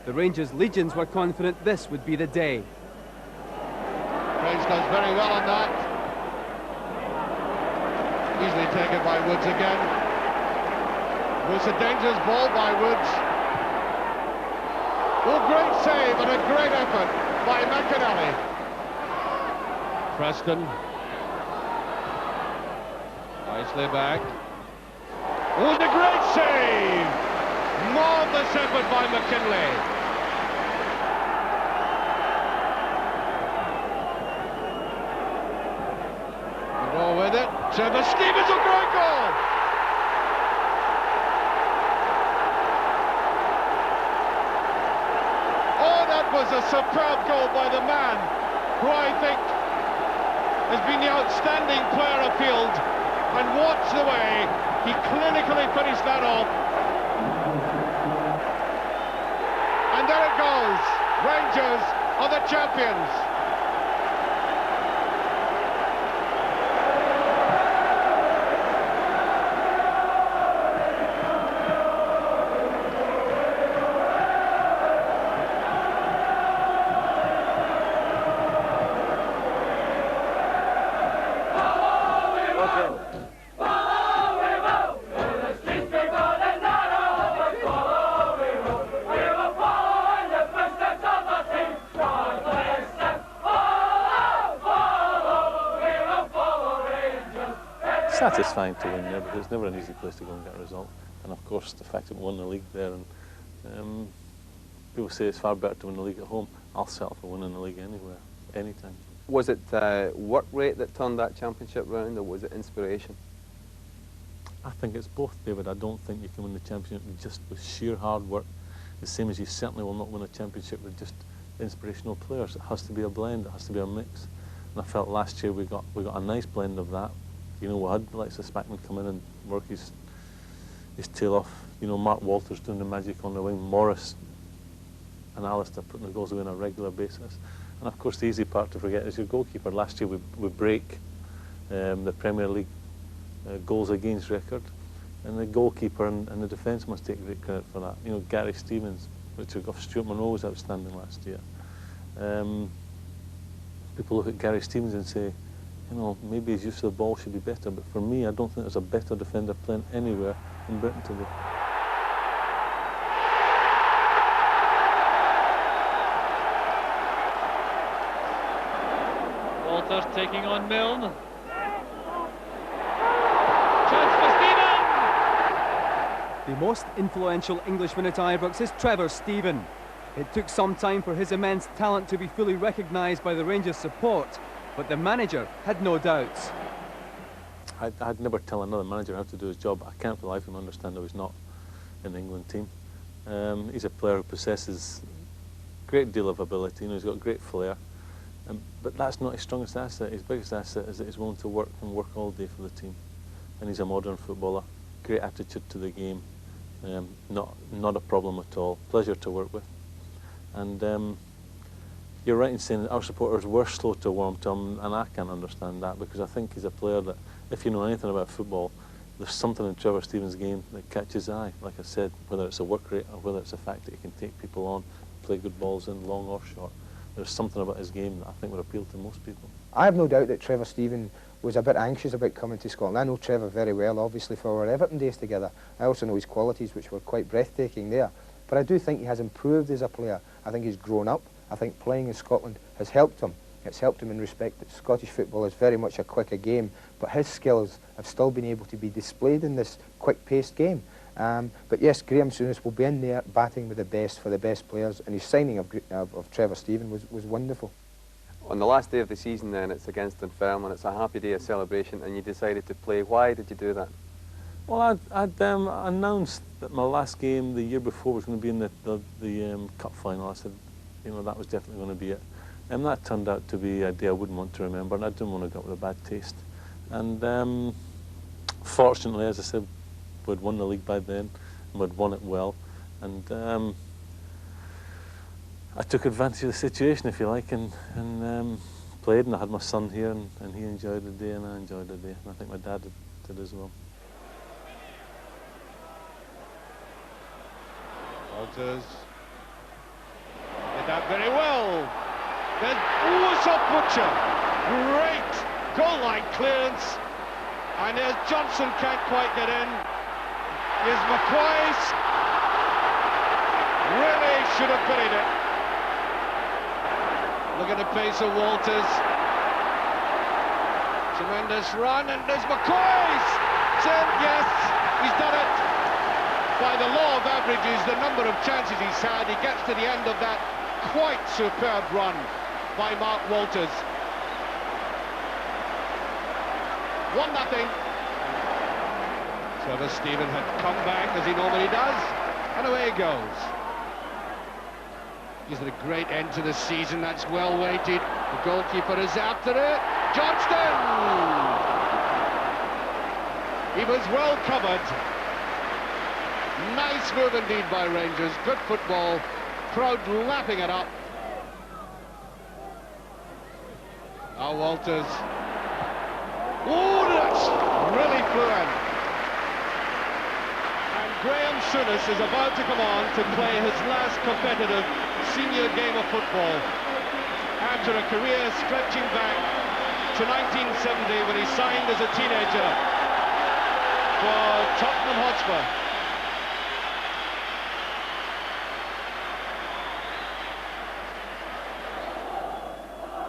The Rangers legions were confident this would be the day. Graves does very well on that. Easily taken by Woods again. It's a dangerous ball by Woods. Oh, great save and a great effort by McAnally. Preston. Nicely back. Oh, the great save! Marvellous effort by McKinlay. Go with it. Trevor Stevens, a great goal! Oh, that was a superb goal by the man who I think has been the outstanding player afield. And watch the way he clinically finished that off. And there it goes. Rangers are the champions. Satisfying to win there, because it's never an easy place to go and get a result. And of course, the fact that we won the league there, and people say it's far better to win the league at home. I'll settle for winning the league anywhere, anytime. Was it work rate that turned that championship round, or was it inspiration? I think it's both, David. I don't think you can win the championship just with sheer hard work, the same as you certainly will not win a championship with just inspirational players. It has to be a blend, it has to be a mix. And I felt last year we got a nice blend of that. You know, we had like Spackman come in and work his tail off. You know, Mark Walters doing the magic on the wing, Morris and Alistair putting the goals away on a regular basis. And of course the easy part to forget is your goalkeeper. Last year we break the Premier League goals against record, and the goalkeeper and the defence must take great credit for that. You know, Gary Stevens, Richard Goff, Stuart Monroe was outstanding last year. People look at Gary Stevens and say, you know, maybe his use of the ball should be better, but for me, I don't think there's a better defender playing anywhere in Britain today. Walters taking on Milne. Chance for Stephen! The most influential Englishman at Ibrox is Trevor Stephen. It took some time for his immense talent to be fully recognised by the Rangers' support, but the manager had no doubts. I'd never tell another manager how to do his job. I can't for the life of him understand how he's not in the England team. He's a player who possesses a great deal of ability. You know, he's got great flair, but that's not his strongest asset. His biggest asset is that he's willing to work and work all day for the team. And he's a modern footballer, great attitude to the game, not a problem at all, pleasure to work with. And you're right in saying that our supporters were slow to warm to him, and I can't understand that, because I think he's a player that, if you know anything about football, there's something in Trevor Stevens' game that catches the eye. Like I said, whether it's a work rate or whether it's the fact that he can take people on, play good balls in, long or short. There's something about his game that I think would appeal to most people. I have no doubt that Trevor Stevens was a bit anxious about coming to Scotland. I know Trevor very well, obviously, for our Everton days together. I also know his qualities, which were quite breathtaking there. But I do think he has improved as a player. I think he's grown up. I think playing in Scotland has helped him. It's helped him in respect that Scottish football is very much a quicker game, but his skills have still been able to be displayed in this quick-paced game. But yes, Graham Souness will be in there batting with the best for the best players, and his signing of Trevor Stephen was wonderful. On the last day of the season then, it's against Dunfermline, it's a happy day of celebration, and you decided to play. Why did you do that? Well, I'd announced that my last game the year before was going to be in the cup final. I said, you know, that was definitely going to be it. And that turned out to be a day I wouldn't want to remember, and I didn't want to go with a bad taste. And fortunately, as I said, we'd won the league by then, and we'd won it well. And I took advantage of the situation, if you like, and played, and I had my son here, and he enjoyed the day, and I enjoyed the day, and I think my dad did as well. Walters. that very well. There's Uso Butcher. Great goal line clearance. And there's Johnson, can't quite get in. Here's McCoy's. Really should have buried it. Look at the pace of Walters. Tremendous run, and there's McCoy's. Yes, he's done it. By the law of averages, the number of chances he's had, he gets to the end of that quite superb run by Mark Walters. 1-0. Trevor Stephen had come back as he normally does, and away he goes. Gives it a great end to the season, that's well weighted. The goalkeeper is after it. Johnston! He was well covered. Nice move indeed by Rangers, good football. Crowd lapping it up. Now Walters. Oh, that's really fluent. And Graham Souness is about to come on to play his last competitive senior game of football after a career stretching back to 1970 when he signed as a teenager for Tottenham Hotspur.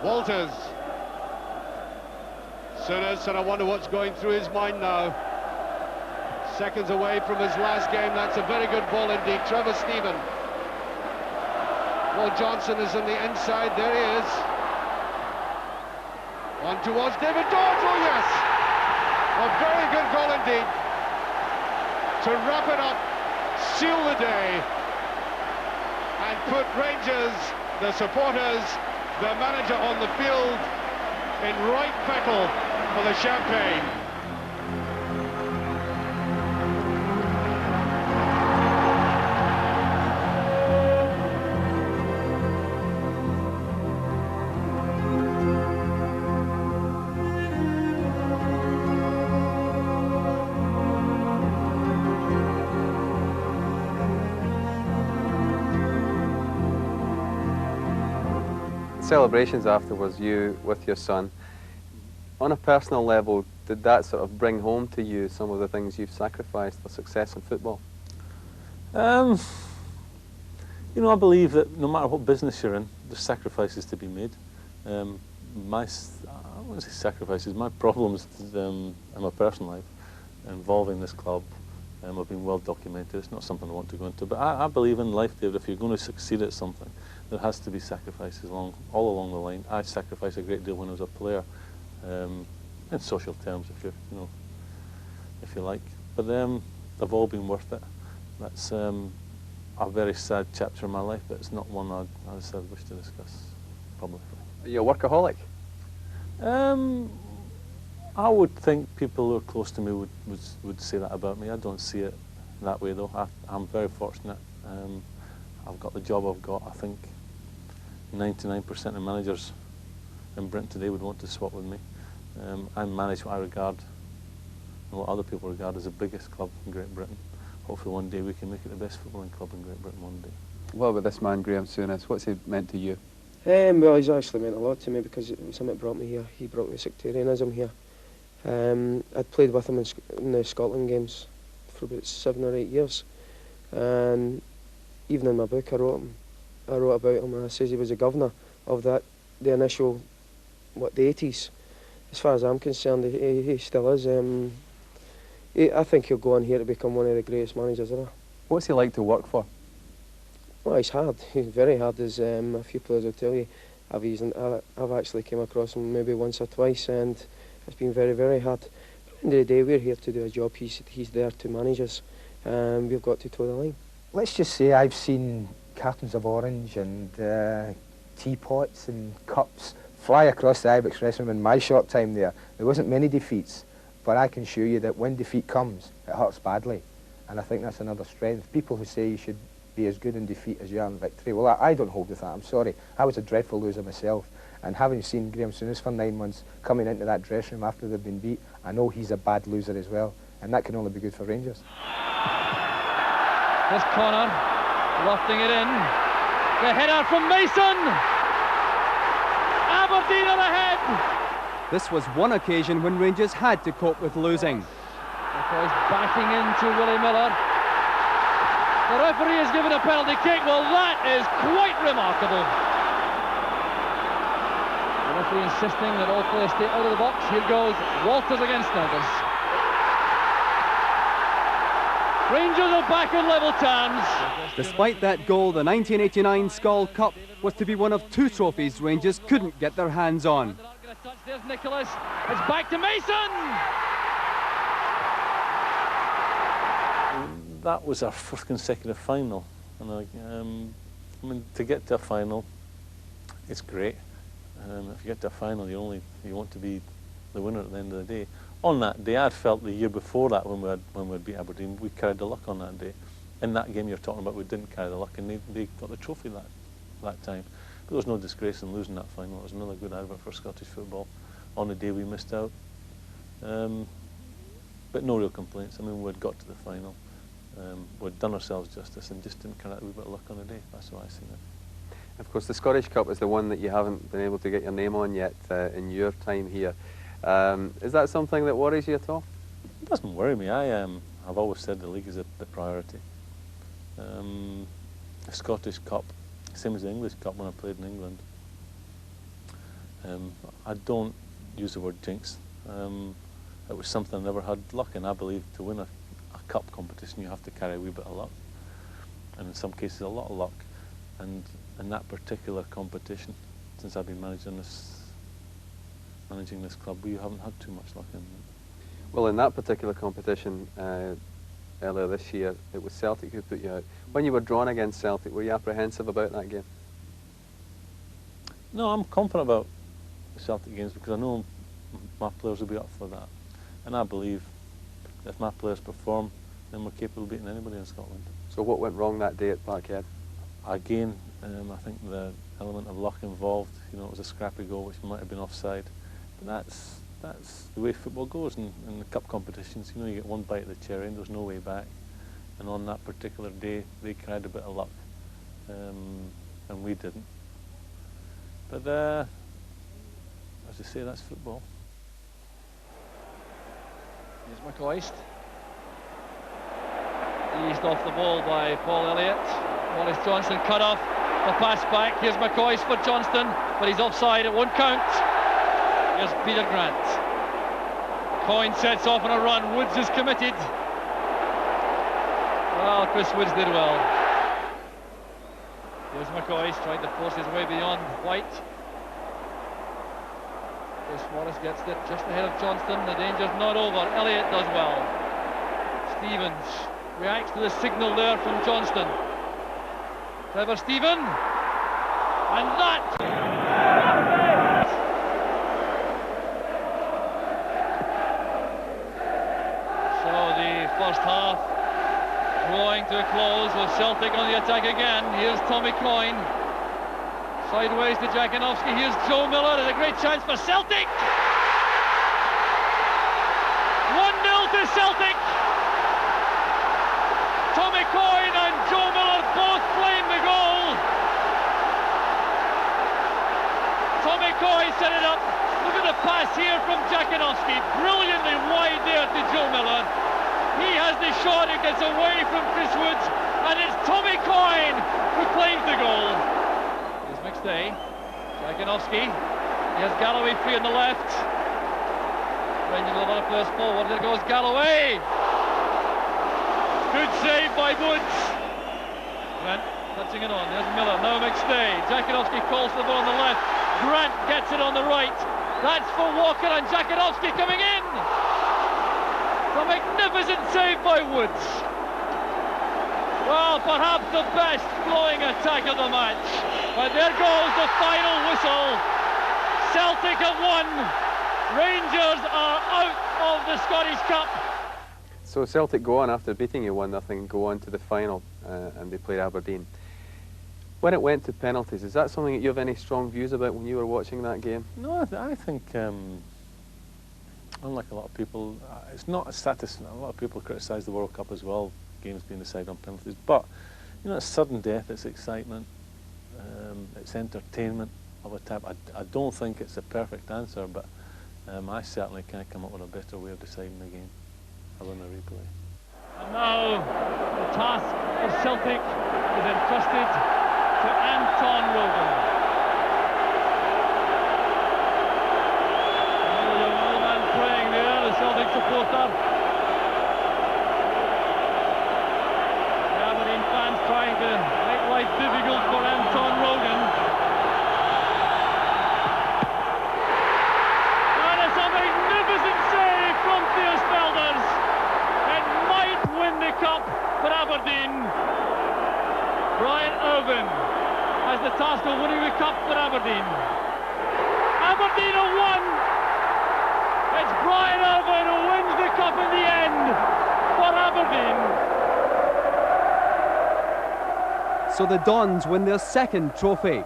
Walters. Souness, and I wonder what's going through his mind now. Seconds away from his last game, that's a very good ball indeed. Trevor Stephen. Well, Johnson is on the inside, there he is. On towards David Dodds, oh yes! A very good goal indeed. To wrap it up, seal the day, and put Rangers, the supporters, the manager on the field in right battle for the champagne. Celebrations afterwards, you with your son. On a personal level, did that sort of bring home to you some of the things you've sacrificed for success in football? You know, I believe that no matter what business you're in, there's sacrifices to be made. I wouldn't say sacrifices, my problems in my personal life involving this club have been well documented. It's not something I want to go into, but I believe in life, David, if you're going to succeed at something, there has to be sacrifices all along the line. I sacrificed a great deal when I was a player, in social terms, if you like. But they've all been worth it. That's a very sad chapter in my life, but it's not one I wish to discuss publicly. Are you a workaholic? I would think people who are close to me would say that about me. I don't see it that way, though. I'm very fortunate. I've got the job I've got. I think 99% of managers in Britain today would want to swap with me. I manage what I regard and what other people regard as the biggest club in Great Britain. Hopefully one day we can make it the best footballing club in Great Britain one day. What about this man, Graham Souness? What's he meant to you? Well, he's actually meant a lot to me because it was him that brought me here. He brought me sectarianism here. I'd played with him in the Scotland games for about 7 or 8 years. And even in my book I wrote about him, and I says he was the governor of the initial, the 80s. As far as I'm concerned, he still is. I think he'll go on here to become one of the greatest managers ever. What's he like to work for? Well, he's hard. He's very hard, as a few players will tell you. I've actually came across him maybe once or twice, and it's been very, very hard. But at the end of the day, we're here to do a job. He's there to manage us, and we've got to toe the line. Let's just say I've seen cartons of orange and teapots and cups fly across the Ibrox dressing room in my short time there. There wasn't many defeats, but I can assure you that when defeat comes, it hurts badly. And I think that's another strength. People who say you should be as good in defeat as you are in victory, well, I don't hold with that, I'm sorry. I was a dreadful loser myself, and having seen Graham Souness for 9 months coming into that dressing room after they've been beat, I know he's a bad loser as well, and that can only be good for Rangers. Here's Connor, lofting it in. The header from Mason. Aberdeen are ahead. This was one occasion when Rangers had to cope with losing. McCoy's backing into Willie Miller. The referee has given a penalty kick. Well, that is quite remarkable. The referee insisting that all players stay out of the box. Here goes Walters against Snuggers. Rangers are back on level terms. Despite that goal, the 1989 Skol Cup was to be one of two trophies Rangers couldn't get their hands on. There's Nicholas. It's back to Mason. That was our first consecutive final, and I mean, to get to a final, it's great. If you get to a final, you want to be the winner at the end of the day. On that day, I'd felt the year before that when we beat Aberdeen, we carried the luck on that day. In that game you're talking about, we didn't carry the luck, and they got the trophy that time. But there was no disgrace in losing that final. It was another good advert for Scottish football. On the day we missed out, but no real complaints. I mean, we'd got to the final, we'd done ourselves justice, and just didn't carry out a wee bit of luck on the day. That's how I see it. Of course, the Scottish Cup is the one that you haven't been able to get your name on yet in your time here. Is that something that worries you at all? It doesn't worry me. I've always said the league is the priority. The Scottish Cup, same as the English Cup when I played in England. I don't use the word jinx. It was something I never had luck in. I believe to win a cup competition you have to carry a wee bit of luck, and in some cases a lot of luck. And in that particular competition, since I've been managing this club, we haven't had too much luck in it. Well, in that particular competition earlier this year, it was Celtic who put you out. When you were drawn against Celtic, were you apprehensive about that game? No, I'm confident about the Celtic games because I know my players will be up for that. And I believe if my players perform, then we're capable of beating anybody in Scotland. So what went wrong that day at Parkhead? Again, I think the element of luck involved. You know, it was a scrappy goal which might have been offside. But that's the way football goes in the cup competitions. You know, you get one bite of the cherry and there's no way back. And on that particular day, they carried a bit of luck, and we didn't. But as I say, that's football. Here's McCoist. Eased off the ball by Paul Elliott. Maurice Johnston cut off the pass back. Here's McCoist for Johnston, but he's offside, it won't count. Here's Peter Grant. Coyne sets off on a run. Woods is committed. Well, Chris Woods did well. Here's McCoist trying to force his way beyond White. Chris Wallace gets it just ahead of Johnston. The danger's not over. Elliott does well. Stevens reacts to the signal there from Johnston. Clever Stephen. And that... So the first half drawing to a close with Celtic on the attack again. Here's Tommy Coyne. Sideways to Jakinovski. Here's Joe Miller. There's a great chance for Celtic. 1-0 to Celtic. Tommy Coyne and Joe Miller both claim the goal. Tommy Coyne set it up. Look at the pass here from Jakinovski. Brilliantly wide there to Joe Miller. He has the shot. It gets away from Chris Woods. And it's Tommy Coyne who claims the goal. Here's McStay. Jakinovski. He has Galloway free on the left. Rangers with a lot of players forward. There goes Galloway. Good save by Woods. Grant touching it on. There's Miller. Now McStay. Jakinovski calls for the ball on the left. Grant gets it on the right. That's for Walker and Jakinovski coming in. A magnificent save by Woods. Well, perhaps the best flowing attack of the match. But there goes the final whistle. Celtic have won. Rangers are out of the Scottish Cup. So Celtic go on after beating you 1-0, go on to the final and they played Aberdeen. When it went to penalties, is that something that you have any strong views about when you were watching that game? No, I think, unlike a lot of people, it's not a status. A lot of people criticise the World Cup as well, games being decided on penalties. But, you know, it's sudden death, it's excitement. It's entertainment of a type. I don't think it's a perfect answer, but I certainly can't come up with a better way of deciding the game other than the replay. And now the task for Celtic is entrusted to Anton Rogan. The young man praying there, the Celtic supporter. The Aberdeen fans trying to make life difficult for Anton Rogan. And it's a magnificent save from Theosfelders. It might win the cup for Aberdeen. Brian Irvin has the task of winning the cup for Aberdeen. Aberdeen have won. It's Brian Irvin who wins the cup in the end for Aberdeen. So the Dons win their second trophy.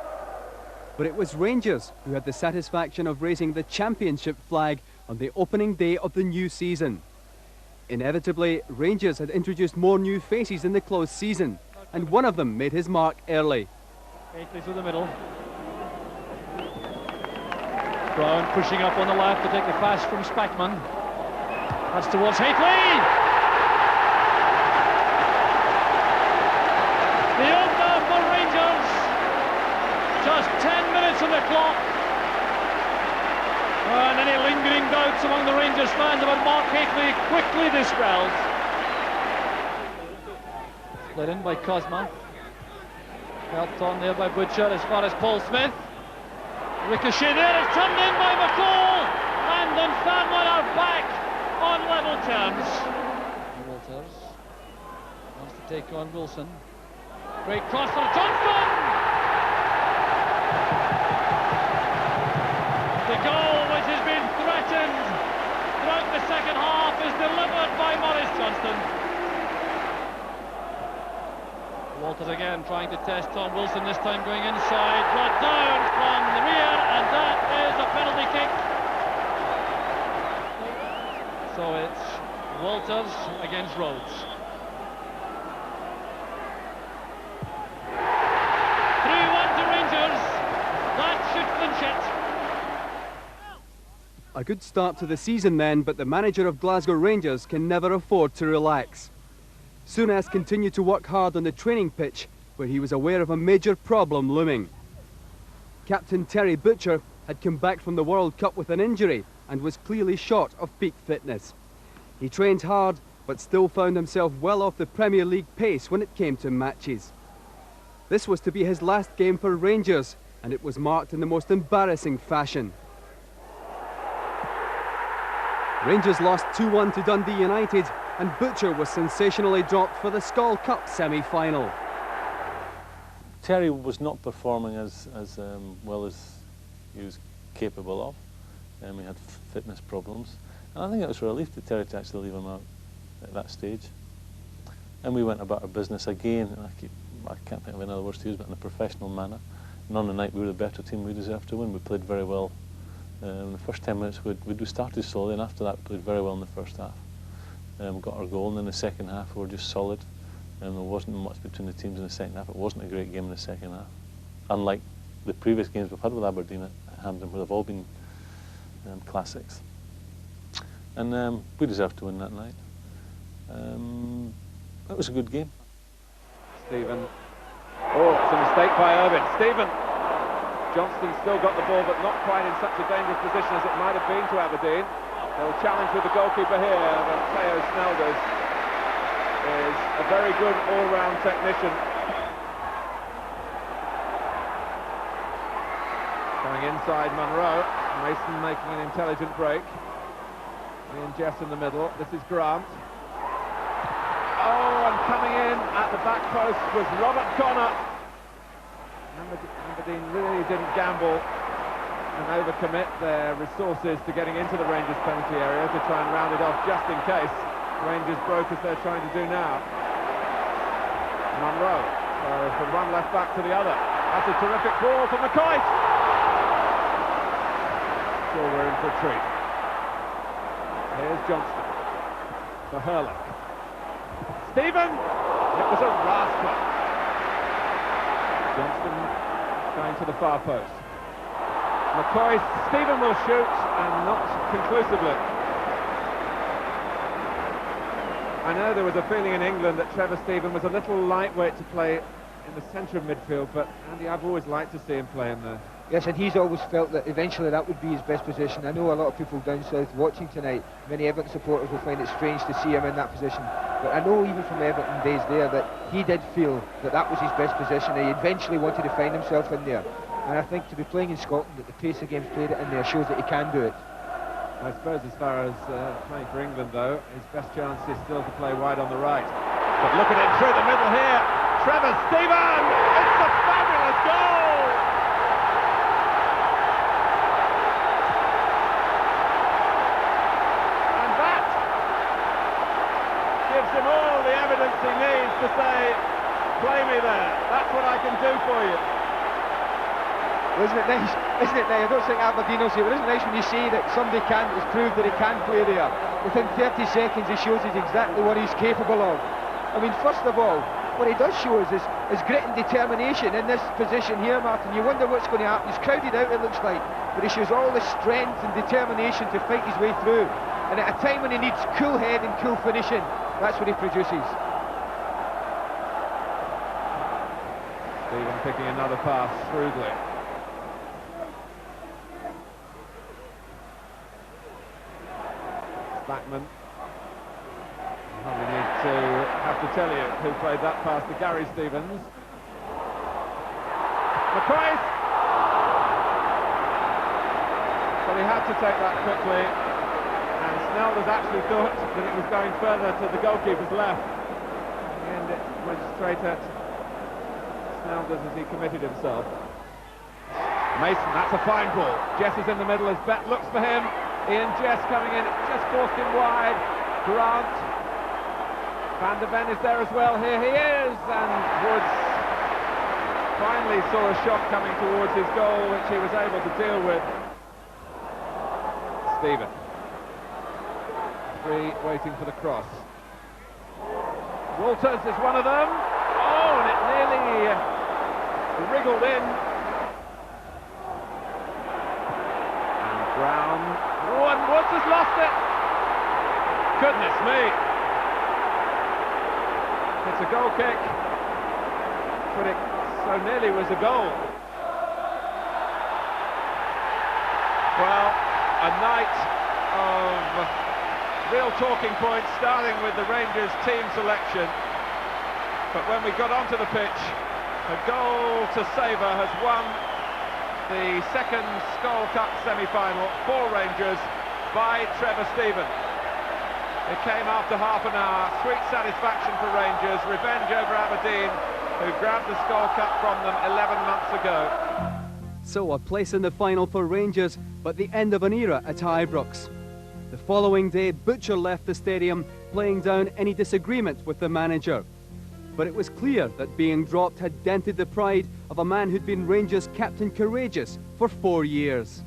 But it was Rangers who had the satisfaction of raising the championship flag on the opening day of the new season. Inevitably, Rangers had introduced more new faces in the close season, and one of them made his mark early. Hateley through the middle. Brown pushing up on the left to take the pass from Spackman. That's towards Hateley! The opener for Rangers. Just 10 minutes on the clock. And any lingering doubts among the Rangers fans about Mark Hateley quickly dispelled. Slid in by Cosma. Helped on there by Butcher as far as Paul Smith. Ricochet there, it's turned in by McCall. And Dunfermline are back on level terms. Walters wants to take on Wilson. Great cross for Johnston! The goal which has been threatened throughout the second half is delivered by Maurice Johnston. Walters again trying to test Tom Wilson, this time going inside, brought down from the rear, and that is a penalty kick. So it's Walters against Rhodes. 3-1 to Rangers. That should clinch it. A good start to the season then, but the manager of Glasgow Rangers can never afford to relax. Souness continued to work hard on the training pitch, where he was aware of a major problem looming. Captain Terry Butcher had come back from the World Cup with an injury and was clearly short of peak fitness. He trained hard, but still found himself well off the Premier League pace when it came to matches. This was to be his last game for Rangers, and it was marked in the most embarrassing fashion. Rangers lost 2-1 to Dundee United, and Butcher was sensationally dropped for the Skol Cup semi-final. Terry was not performing as well as he was capable of. He had fitness problems, and I think it was a relief to Terry to actually leave him out at that stage. And we went about our business again, and I can't think of any other words to use, but in a professional manner. And on the night we were the better team, we deserved to win. We played very well. In the first 10 minutes we started slowly, and after that we played very well in the first half. Got our goal, and in the second half we were just solid. And there wasn't much between the teams in the second half. It wasn't a great game in the second half. Unlike the previous games we've had with Aberdeen at Hampden, where they've all been classics. And we deserved to win that night. It was a good game. Stephen. Oh, it's a mistake by Irvin. Stephen. Johnston still got the ball, but not quite in such a dangerous position as it might have been to Aberdeen. They'll challenge with the goalkeeper here, but Theo Snelders is a very good all-round technician. Going inside Munro, Mason making an intelligent break. Ian Jess in the middle, this is Grant. Oh, and coming in at the back post was Robert Connor. Aberdeen really didn't gamble and overcommit their resources to getting into the Rangers penalty area to try and round it off just in case Rangers broke as they're trying to do now. Munro, from one left back to the other. That's a terrific ball from McCoy. Sure, we're in for a treat. Here's Johnston for Hurley. Stephen! It was a rascal. Johnston going to the far post. McCoy, Stephen will shoot, and not conclusively. I know there was a feeling in England that Trevor Stephen was a little lightweight to play in the centre of midfield, but Andy, I've always liked to see him play in there. Yes, and he's always felt that eventually that would be his best position. I know a lot of people down south watching tonight, many Everton supporters will find it strange to see him in that position. But I know even from Everton days there that he did feel that that was his best position. He eventually wanted to find himself in there. And I think to be playing in Scotland at the pace the game's played it in there shows that he can do it. I suppose as far as playing for England, though, his best chance is still to play wide on the right. But look at it through the middle here. Trevor Stephen! It's a fabulous goal! And that gives him all the evidence he needs to say, play me there. That's what I can do for you. Well, isn't it nice? Isn't it nice? I don't think Aberdeen will say, but isn't it nice when you say that somebody has proved that he can play there? Within 30 seconds he shows us exactly what he's capable of. I mean, first of all, what he does show us is grit and determination in this position here, Martin. You wonder what's going to happen. He's crowded out, it looks like, but he shows all the strength and determination to fight his way through. And at a time when he needs cool head and cool finishing, that's what he produces. Stephen picking another pass shrewdly. Backman. Hardly need to have to tell you who played that pass to Gary Stevens. McCoy! Well, he had to take that quickly, and Snelders actually thought that it was going further to the goalkeeper's left. In the end, it went straight at Snelders as he committed himself. Mason, that's a fine ball. Jess is in the middle as Bet looks for him. Ian Jess coming in, just forced him wide. Grant. Van der Ven is there as well. Here he is, and Woods finally saw a shot coming towards his goal, which he was able to deal with. Stephen. Free, waiting for the cross. Walters is one of them. Oh, and it nearly wriggled in. And Brown. Oh, and Woods has lost it. Goodness me. It's a goal kick, but it so nearly was a goal. Well, a night of real talking points, starting with the Rangers team selection. But when we got onto the pitch, a goal to savour has won the second Skull Cup semi-final for Rangers by Trevor Stephen. It came after half an hour. Sweet satisfaction for Rangers. Revenge over Aberdeen, who grabbed the Skull Cup from them 11 months ago. So a place in the final for Rangers, but the end of an era at Ibrox. The following day, Butcher left the stadium, playing down any disagreement with the manager. But it was clear that being dropped had dented the pride of a man who'd been Rangers captain courageous for 4 years.